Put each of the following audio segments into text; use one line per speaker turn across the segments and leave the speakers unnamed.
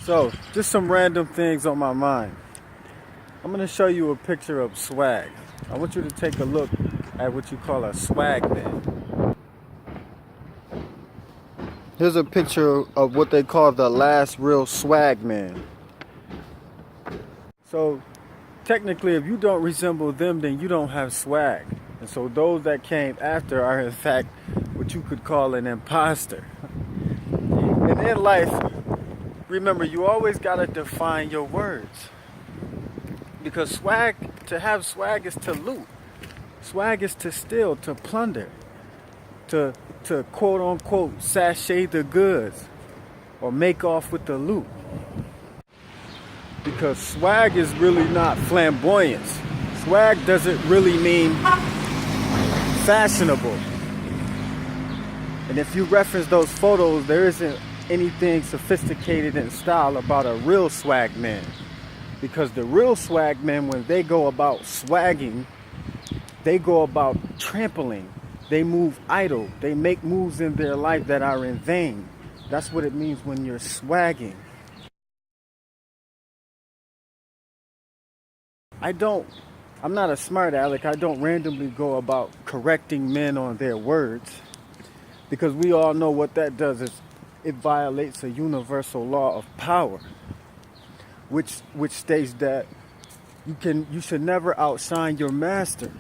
So, just some random things on my mind. I'm going to show you a picture of swag. I want you to take a look at what you call a swag man. Here's a picture of what they call the last real swag man. So, technically, if you don't resemble them, then you don't have swag. And so those that came after are, in fact, what you could call an imposter. And in life, remember, you always got to define your words. Because to have swag is to loot. Swag is to steal, to plunder, to quote unquote sashay the goods or make off with the loot. Because swag is really not flamboyance. Swag doesn't really mean fashionable. And if you reference those photos, there isn't anything sophisticated in style about a real swag man. Because the real swag men, when they go about swagging, they go about trampling. They move idle. They make moves in their life that are in vain. That's what it means when you're swagging. I'm not a smart aleck. I don't randomly go about correcting men on their words. Because we all know what that does is it violates a universal law of power. Which states that you should never outshine your master.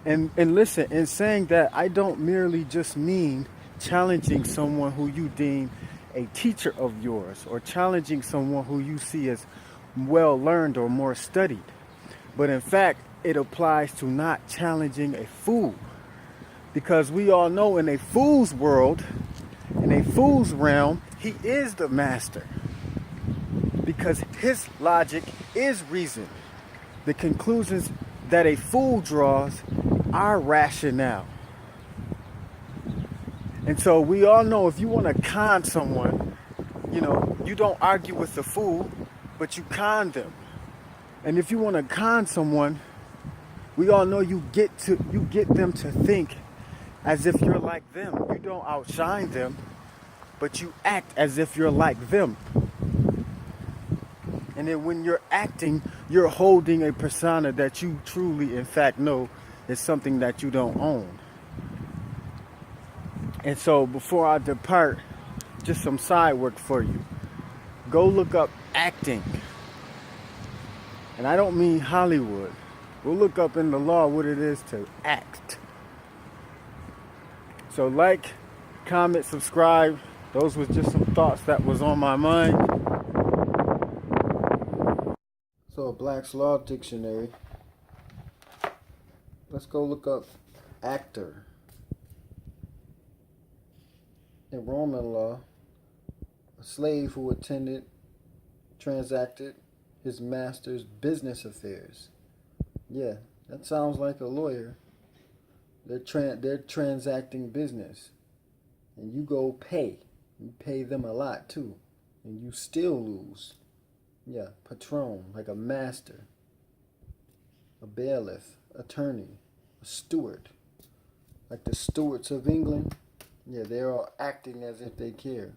And listen, in saying that, I don't merely just mean challenging someone who you deem a teacher of yours or challenging someone who you see as well learned or more studied. But in fact, it applies to not challenging a fool. Because we all know in a fool's world, in a fool's realm, he is the master. Because his logic is reason. The conclusions that a fool draws are rationale. And so we all know if you want to con someone, you don't argue with the fool, but you con them. And if you want to con someone, we all know you get them to think as if you're like them. You don't outshine them, but you act as if you're like them. And then when you're acting, you're holding a persona that you truly, in fact, know is something that you don't own. And so before I depart, just some side work for you. Go look up acting. And I don't mean Hollywood. Go look up in the law what it is to act. So like, comment, subscribe. Those was just some thoughts that was on my mind. So a Black's Law Dictionary. Let's go look up actor. In Roman law, a slave who transacted his master's business affairs. Yeah, that sounds like a lawyer. They're transacting business. And you go pay. You pay them a lot too. And you still lose. Yeah, patron, like a master, a bailiff, attorney, a steward, like the stewards of England. Yeah, they're all acting as if they care.